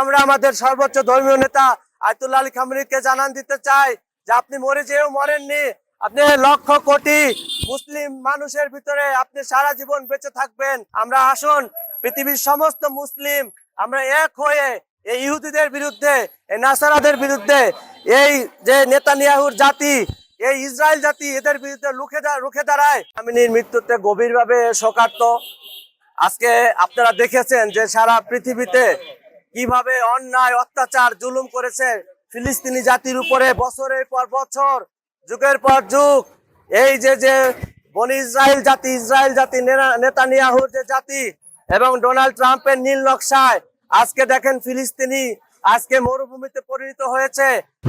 আমরা আমাদের সর্বোচ্চ ধর্মীয় নেতা আয়াতুল্লাহ আলী খামেনিকে জানান দিতে চাই যে আপনি মরে যেও মরেননি, আপনি লক্ষ কোটি মুসলিম মানুষের ভিতরে আপনি সারা জীবন বেঁচে থাকবেন। আমরা আসুন পৃথিবীর সমস্ত মুসলিম আমরা এক হয়ে এই ইহুদিদের বিরুদ্ধে, এই নাসারাদের বিরুদ্ধে, এই যে নেতানিয়াহুর জাতি, এই ইসরায়েল জাতি, এদের বিরুদ্ধে রুখে দাঁড়ায়। খামেনির মৃত্যুতে গভীরভাবে শোকার্ত। আজকে আপনারা দেখেছেন যে সারা পৃথিবীতে কিভাবে অন্যায় অত্যাচার জুলুম করেছে ফিলিস্তিনি জাতির উপরে, বছরের পর বছর, যুগের পর যুগ। এই যে বনি ইসরায়েল জাতি নেতানিয়াহুর যে জাতি এবং ডোনাল্ড ট্রাম্পের নীল নকশায় আজকে দেখেন ফিলিস্তিনি আজকে মরুভূমিতে পরিণত হয়েছে।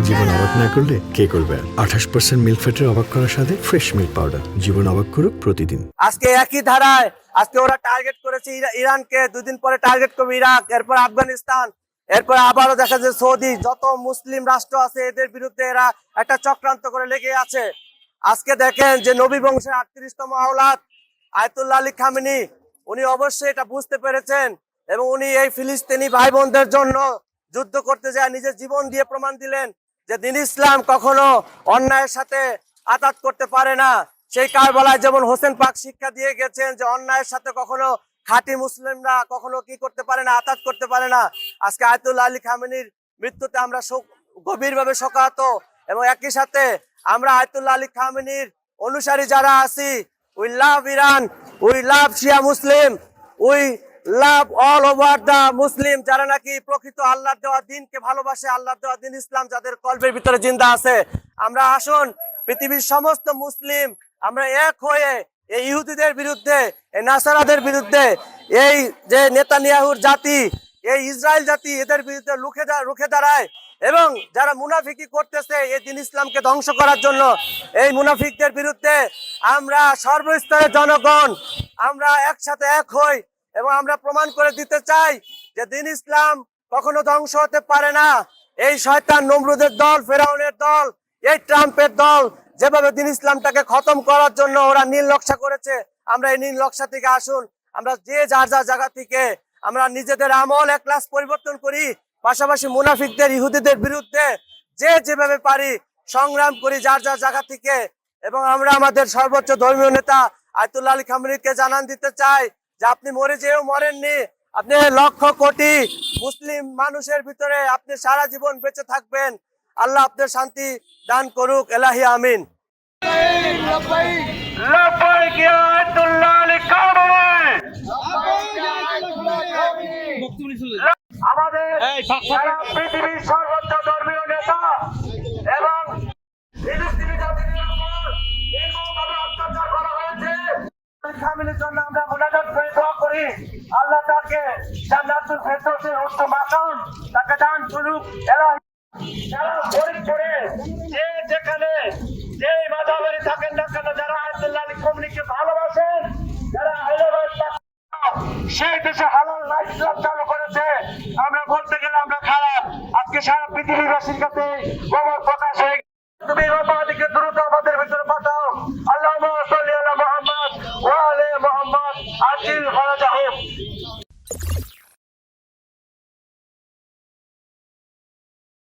জীবন অবাক না করলে কে করবে? 28% মিল্ক ফ্যাটের অবাক করার সাথে ফ্রেশ মিল্ক পাউডার। জীবন অবাক করুক প্রতিদিন। আজকে একই ধারায় আজকে ওরা টার্গেট করেছে ইরানকে, দুদিন পরে টার্গেট করবে ইরাক, এরপর আফগানিস্তান, এরপর আবারও দেখা যায় সৌদি। যত মুসলিম রাষ্ট্র আছে এদের বিরুদ্ধে এরা একটা চক্রান্ত করে লেগে আছে। আজকে দেখেন যে নবী বংশের 38তম আওলাদ আয়াতুল্লাহ আলী খামেনি, উনি অবশ্যই এটা বুঝতে পেরেছেন এবং উনি এই ফিলিস্তিনি ভাই বোনদের জন্য যুদ্ধ করতে যায় নিজের জীবন দিয়ে প্রমাণ দিলেন যে দ্বীন ইসলাম কখনো অন্যায়ের সাথে আঘাত করতে পারে না। সেই কারবালায় যেমন হোসেন পাক শিক্ষা দিয়ে গেছেন যে অন্যায়ের সাথে কখনো খাঁটি মুসলিমরা কখনো কি করতে পারে না, আঘাত করতে পারে না। আজকে আয়াতুল্লাহ আলী খামেনির মৃত্যুতে আমরা গভীরভাবে শোকাহত এবং একই সাথে আমরা আয়াতুল্লাহ আলী খামেনির অনুসারী যারা আছি, we love Iran, we love Shia Muslim, we love all over the Muslim, যারা নাকি প্রকৃত আল্লাহর দেওয়া দিনকে ভালোবাসে, আল্লাহর দেওয়া দিন ইসলাম যাদের কলবের ভিতরে জিন্দা আছে। আমরা আসুন পৃথিবীর সমস্ত মুসলিম আমরা এক হয়ে এই ইহুদিদের বিরুদ্ধে, এই নাসারাদের বিরুদ্ধে, এই যে নেতানিয়াহুর জাতি, এই ইসরায়েল জাতি, এদের বিরুদ্ধে রুখে দাঁড়ায় এবং যারা মুনাফিকি করতেছে এই দিন ইসলামকে ধ্বংস করার জন্য, এই মুনাফিকদের বিরুদ্ধে আমরা সর্বস্তরের জনগণ আমরা একসাথে এক হই এবং আমরা প্রমাণ করে দিতে চাই যে দিন ইসলাম কখনো ধ্বংস হতে পারে না। এই শয়তান নমরুদের দল, ফেরাউনের দল, এই ট্রাম্পের দল যেভাবে দিন ইসলামটাকে খতম করার জন্য ওরা নীল নকশা করেছে, আমরা এই নীল নকশা থেকে আসুন আমরা যে যার জায়গা থেকে আমরা নিজেদের আমল একলাস পরিবর্তন করি, পাশাপাশি মুনাফিকদের ইহুদিদের বিরুদ্ধে যে যেভাবে পারি সংগ্রাম করি যার জায়গা থেকে। এবং আমরা আমাদের সর্বোচ্চ ধর্মীয় নেতা আয়াতুল্লাহ আলী খামেনিকে জানান দিতে চাই যে আপনি মরে যেও মরেননি, আপনি লক্ষ কোটি মুসলিম মানুষের ভিতরে আপনি সারা জীবন বেঁচে থাকবেন। আল্লাহ আপনার শান্তি দান করুক, এলাহি আমিন। আমাদের পৃথিবীর সর্বোচ্চ ধর্মীয় নেতা এবং খামেনির জন্য আমরা মুনাজাত করে দোয়া করি, আল্লাহ তাকে জান্নাতুল ফেরদৌসের উচ্চ মাকাম তাকে দান করুক। যারা ফরিদপুরে যে যেখানে যে মাযহাবে থাকেন না কেন, যারা আয়াতুল্লাহ আলী খামেনিকে ভালোবাসেন, যারা সেই দেশে হালাল লাইফ চালু করেছে, আমরা বলতে গেলে আমরা খারাপ। আজকে সারা পৃথিবীবাসীর কাছে খবর প্রকাশ হয়ে